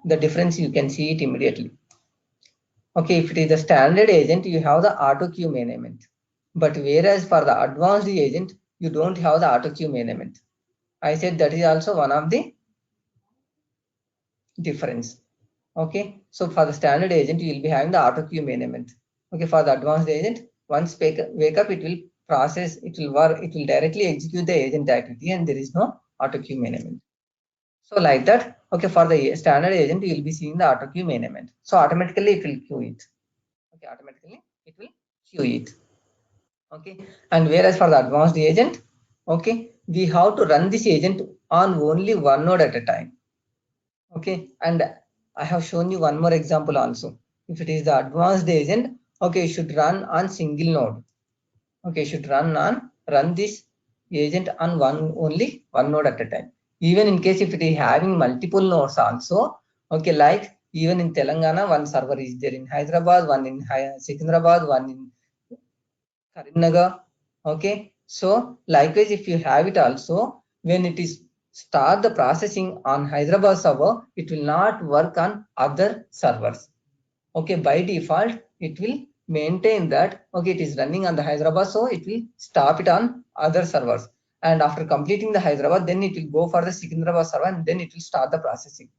the difference, you can see it immediately. Okay, if it is the standard agent, you have the auto queue main element, but whereas for the advanced agent, you don't have the auto queue main element. I said that is also one of the difference. Okay, so for the standard agent, you will be having the auto queue main element. Okay, for the advanced agent, once wake up, it will process, it will work, it will directly execute the agent activity, and there is no auto queue main element. So like that, okay, for the standard agent, you will be seeing the auto queue main element. So automatically it will queue it. Okay, automatically it will queue it. Okay, and whereas for the advanced agent, okay, we have to run this agent on only one node at a time. Okay, and I have shown you one more example also. If it is the advanced agent, okay, it should run on single node. Okay, should run this agent on only one node at a time. Even in case if it is having multiple nodes also, okay, like even in Telangana, one server is there in Hyderabad, one in Secunderabad, one in Karimnagar. Okay, so likewise, if you have it also, when it is start the processing on Hyderabad server, it will not work on other servers. Okay, by default, it will maintain that, okay, it is running on the Hyderabad, so it will stop it on other servers. And after completing the Hyderabad, then it will go for the Secunderabad server, and then it will start the processing.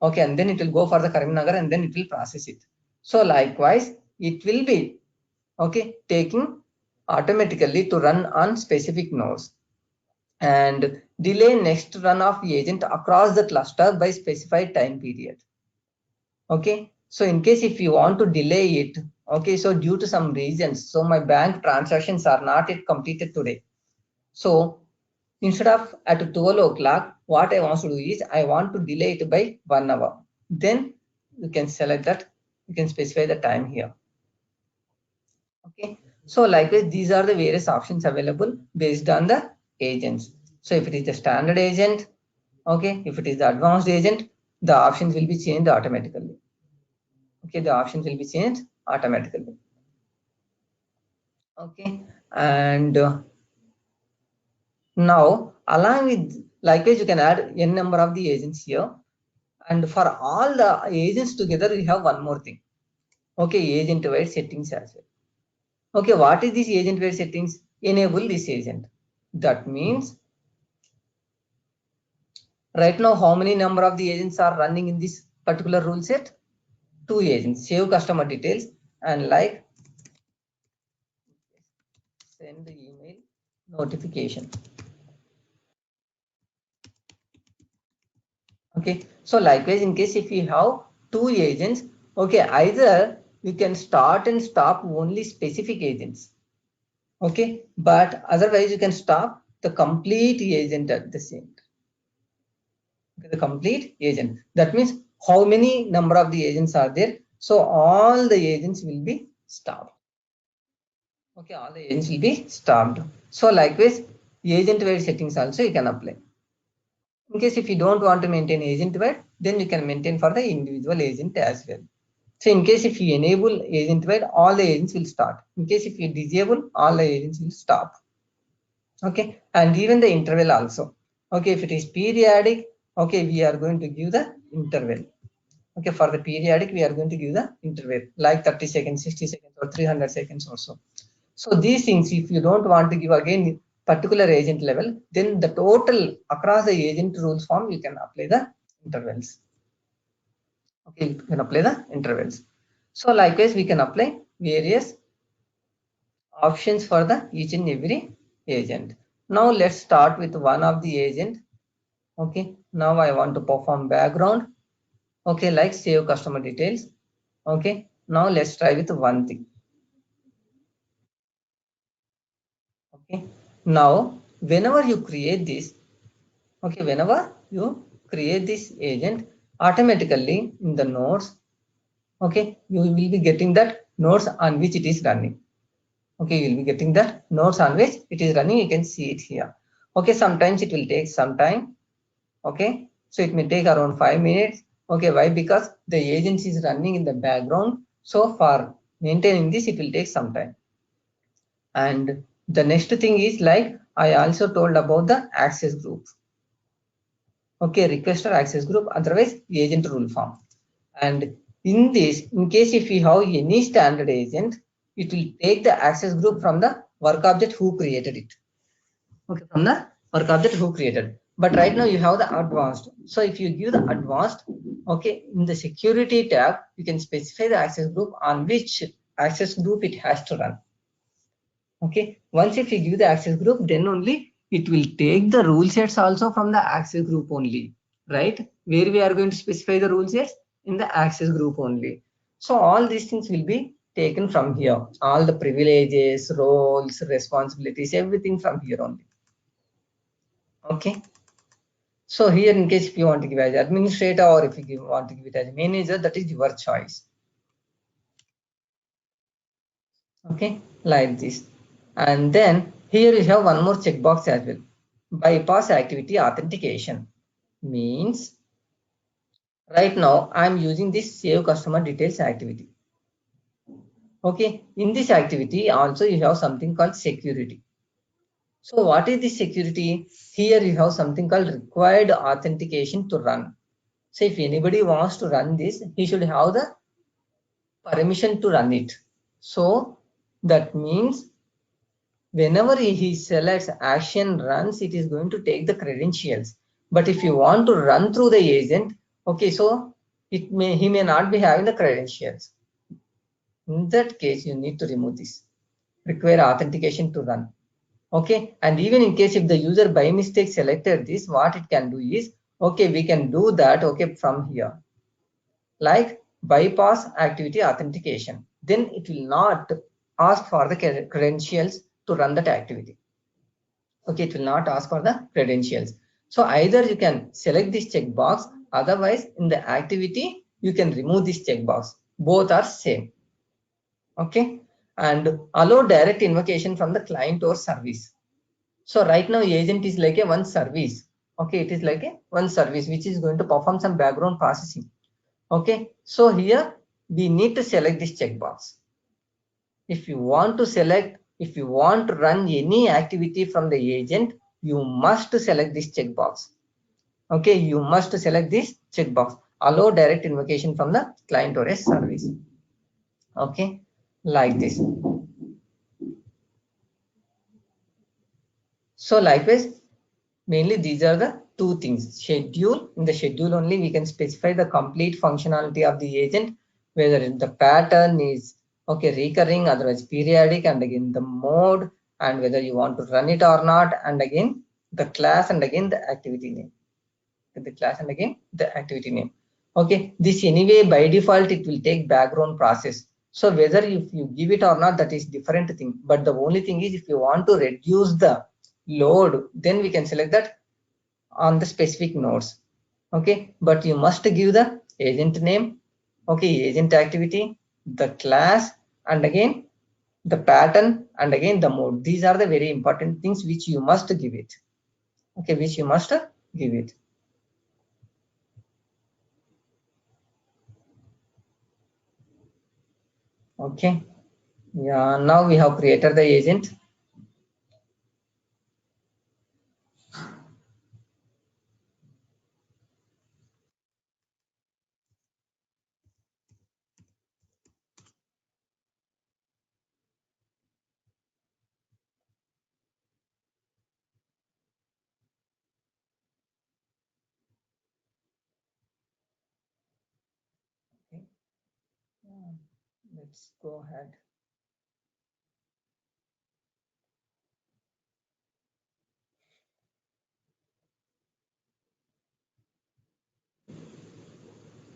Okay, and then it will go for the Karimnagar, and then it will process it. So likewise, it will be, okay, taking automatically to run on specific nodes and delay next run of the agent across the cluster by specified time period. Okay, so in case if you want to delay it, okay, so due to some reasons, so my bank transactions are not yet completed today. So instead of at 12 o'clock, what I want to do is I want to delay it by 1 hour. Then you can select that, you can specify the time here. Okay, so likewise, these are the various options available based on the agents. So if it is the standard agent, okay, if it is the advanced agent, the options will be changed automatically. Okay, the options will be changed automatically. Okay, and now along with likewise, you can add n number of the agents here, and for all the agents together, we have one more thing. Okay, agent wide settings as well. Okay, what is this agent wide settings? Enable this agent. That means right now, how many number of the agents are running in this particular rule set? 2 agents. Save customer details and like send the email notification. Okay, so likewise, in case if you have 2 agents, Okay, either you can start and stop only specific agents. Okay, but otherwise you can stop the complete agent at the same time. Okay, the complete agent. That means how many number of the agents are there. So all the agents will be stopped. Okay, all the agents will be stopped. So likewise, agent-wide settings also you can apply. In case if you don't want to maintain agent-wide, then you can maintain for the individual agent as well. So in case if you enable agent-wide, all the agents will start. In case if you disable, all the agents will stop. Okay, and even the interval also. Okay, if it is periodic, okay, we are going to give the interval. Okay, for the periodic, we are going to give the interval like 30 seconds, 60 seconds, or 300 seconds or so. So these things, if you don't want to give again particular agent level, then the total across the agent rules form, you can apply the intervals. Okay, you can apply the intervals. So likewise, we can apply various options for the each and every agent. Now let's start with one of the agent. Okay, now I want to perform background. Okay, like save customer details. Okay, now let's try with one thing. Okay, now whenever you create this, okay, whenever you create this agent, automatically in the nodes, okay, you will be getting that nodes on which it is running. Okay, you will be getting the nodes on which it is running. You can see it here. Okay, sometimes it will take some time. Okay, so it may take around 5 minutes. Okay, why? Because the agent is running in the background. So for maintaining this, it will take some time. And the next thing is like I also told about the access group. Okay, requester access group, otherwise agent rule form. And in this, in case if you have any standard agent, it will take the access group from the work object who created it. Okay, from the work object who created. But right now you have the advanced. So if you give the advanced, okay, in the security tab, you can specify the access group on which access group it has to run. Okay, once if you give the access group, then only it will take the rule sets also from the access group only, right? Where we are going to specify the rule sets in the access group only. So all these things will be taken from here. All the privileges, roles, responsibilities, everything from here only. Okay. So here in case if you want to give as administrator or if you want to give it as manager, that is your choice. Okay, like this. And then here you have one more checkbox as well. Bypass activity authentication means right now I'm using this save customer details activity. Okay, in this activity also you have something called security. So what is this security? Here you have something called required authentication to run. So if anybody wants to run this, he should have the permission to run it. So that means whenever he selects action runs, it is going to take the credentials. But if you want to run through the agent, okay, so he may not be having the credentials. In that case, you need to remove this. Require authentication to run. Okay, and even in case if the user by mistake selected this, what it can do is, okay, we can do that, okay, from here. Like bypass activity authentication. Then it will not ask for the credentials to run that activity. Okay, it will not ask for the credentials. So either you can select this checkbox, otherwise in the activity, you can remove this checkbox. Both are same. Okay, and allow direct invocation from the client or service. So right now agent is like a one service. Okay, it is like a one service which is going to perform some background processing. Okay, so here we need to select this checkbox. If you want to run any activity from the agent, you must select this checkbox. Okay, you must select this checkbox. Allow direct invocation from the client or a service. Okay, like this. So likewise, mainly these are the two things. Schedule, in the schedule only we can specify the complete functionality of the agent, whether the pattern is okay recurring, otherwise periodic, and again the mode, and whether you want to run it or not, and again the class, and again the activity name. The class and again the activity name. Okay, this anyway by default it will take background process. So whether if you give it or not, that is different thing. But the only thing is if you want to reduce the load, then we can select that on the specific nodes. Okay, but you must give the agent name, okay, agent activity, the class, and again the pattern, and again the mode. These are the very important things which you must give it. Okay, which you must give it. Okay, yeah, now we have created the agent. Okay. Let's go ahead.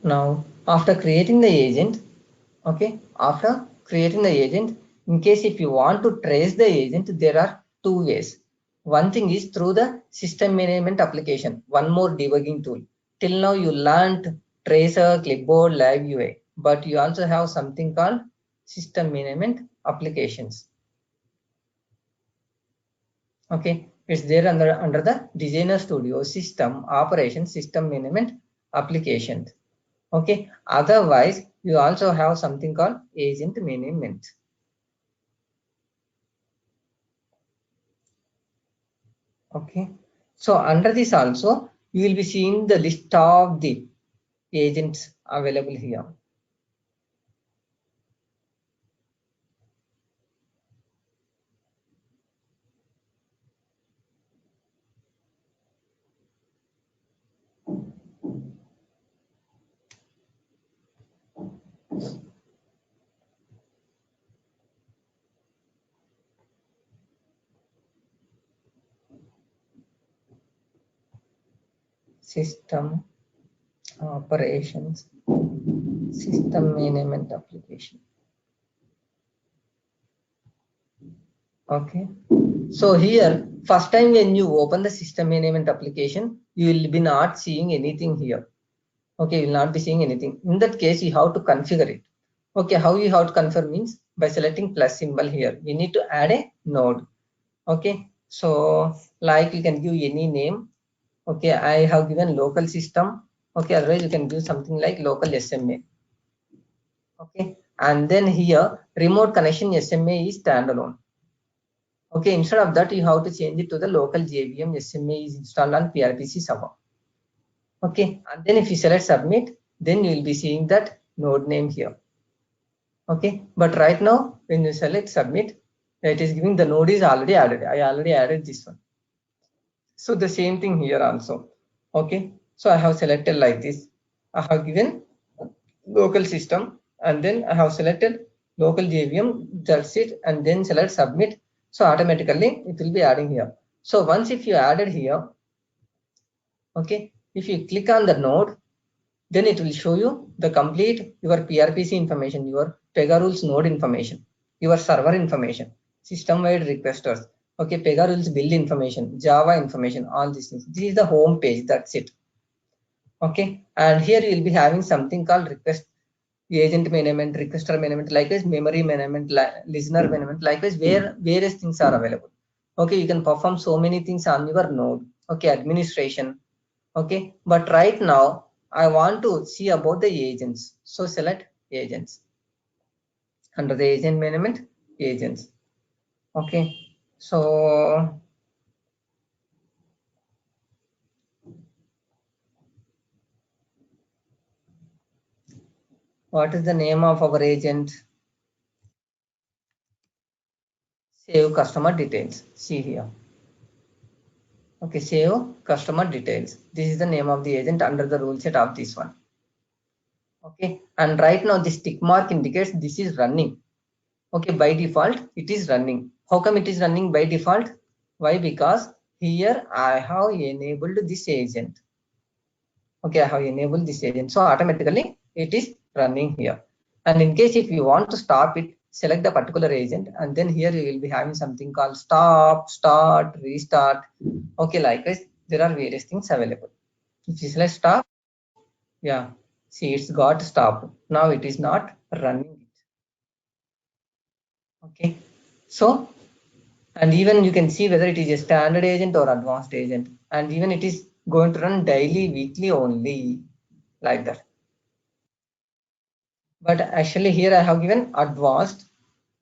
Now, after creating the agent, okay, after creating the agent, in case if you want to trace the agent, there are two ways. One thing is through the system management application, one more debugging tool. Till now you learned tracer, clipboard, live UI, but you also have something called system management applications. Okay, it's there under the Designer Studio system operation system management applications. Okay, otherwise you also have something called agent management. Okay, so under this also you will be seeing the list of the agents available here. System operations, system management application. Okay, so here first time when you open the system management application, you will be not seeing anything here. Okay, you will not be seeing anything. In that case, you have to configure it. Okay, how you have to configure means by selecting plus symbol here. We need to add a node. Okay, so like you can give any name. Okay, I have given local system. Okay, otherwise you can give something like local SMA. Okay, and then here remote connection SMA is standalone. Okay, instead of that, you have to change it to the local JVM SMA is installed on PRPC server. Okay, and then if you select submit, then you will be seeing that node name here. Okay, but right now when you select submit, it is giving the node is already added. I already added this one. So the same thing here also. Okay, so I have selected like this. I have given local system and then I have selected local JVM, that's it, and then select submit. So automatically it will be adding here. So once if you added here, okay, if you click on the node, then it will show you the complete your PRPC information, your Pega rules node information, your server information, system wide requesters, okay, Pega rules build information, Java information, all these things. This is the home page, that's it. Okay, and here you will be having something called request agent management, requester management, likewise memory management, listener management, likewise where various things are available. Okay, you can perform so many things on your node. Okay, administration. Okay, but right now I want to see about the agents. So select agents under the agent management agents. Okay, so what is the name of our agent? Save customer details. See here. Okay, save customer details. This is the name of the agent under the rule set of this one. Okay, and right now this tick mark indicates this is running. Okay, by default it is running. How come it is running by default? Why? Because here I have enabled this agent. Okay, I have enabled this agent. So automatically it is running here. And in case if you want to stop it, select the particular agent, and then here you will be having something called stop, start, restart. Okay, likewise, there are various things available. If you select stop, yeah, see it's got stopped. Now it is not running it. Okay, so and even you can see whether it is a standard agent or advanced agent, and even it is going to run daily, weekly only, like that. But actually here I have given advanced.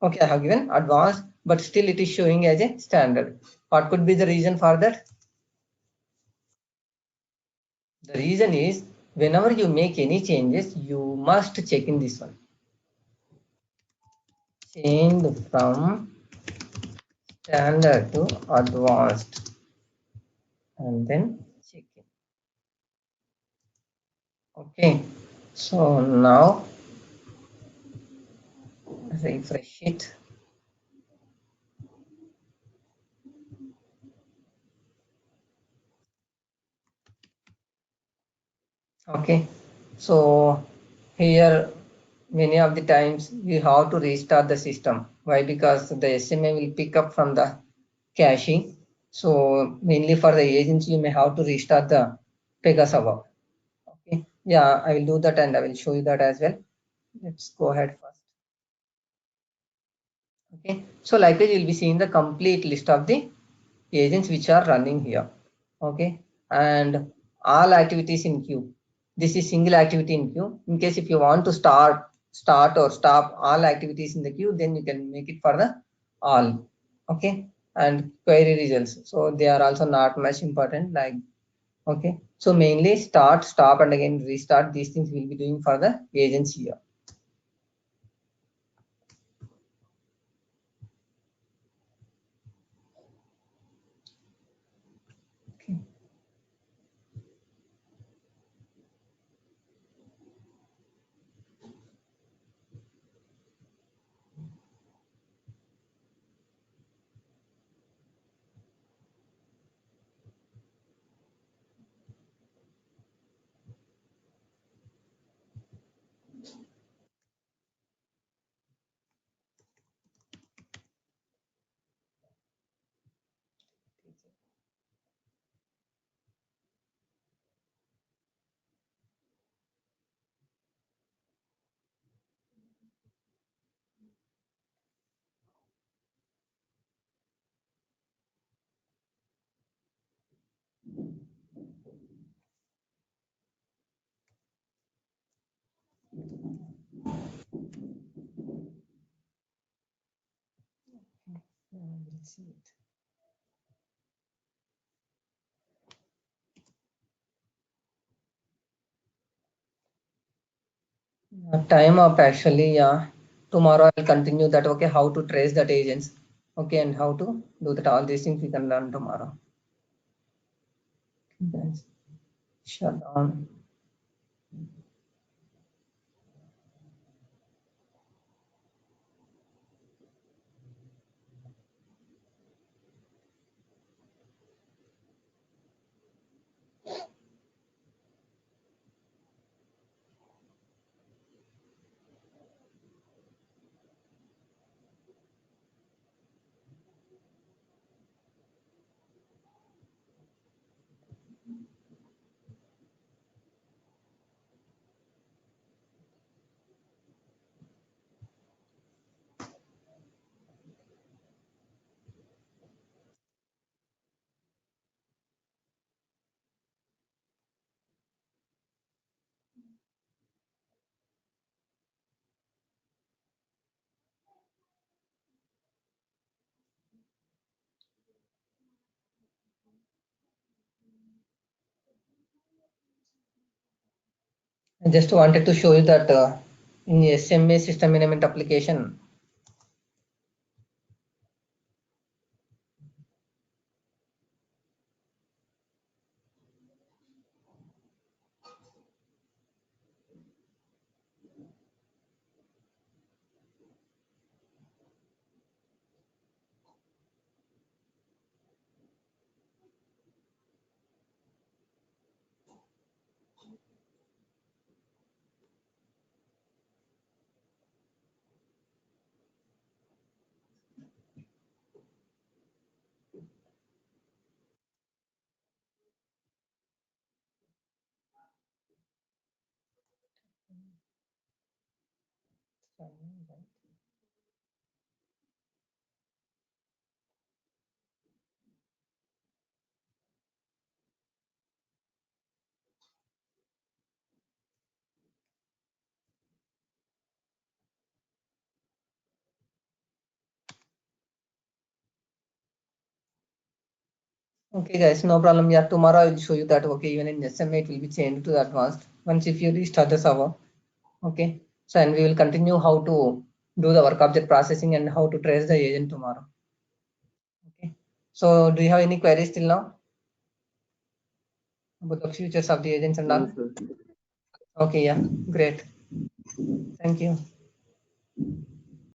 Okay, I have given advanced, but still it is showing as a standard. What could be the reason for that? The reason is whenever you make any changes, you must check in this one. Change from standard to advanced and then check in. Okay, so now refresh it. Okay, so here many of the times we have to restart the system. Why? Because the SMA will pick up from the caching. So mainly for the agents, you may have to restart the Pega server. Okay, yeah, I will do that and I will show you that as well. Let's go ahead first. Okay, so likewise you'll be seeing the complete list of the agents which are running here. Okay, and all activities in queue. This is single activity in queue. In case if you want to start or stop all activities in the queue, then you can make it for the all. Okay, and query results. So they are also not much important. Like okay, so mainly start, stop, and again restart. These things we'll be doing for the agents here. Okay. We'll see it. Time up actually, yeah. Tomorrow I'll continue that. Okay, how to trace that agents. Okay, and how to do that. All these things we can learn tomorrow. Guys, shut down. I just wanted to show you that in SMA system enablement application, Okay, guys, no problem. Yeah, tomorrow I will show you that. Okay, even in SMA it will be changed to the advanced once if you restart the server. Okay, so and we will continue how to do the work object processing and how to trace the agent tomorrow. Okay, so do you have any queries till now about the futures of the agents and all? Okay, yeah, great. Thank you.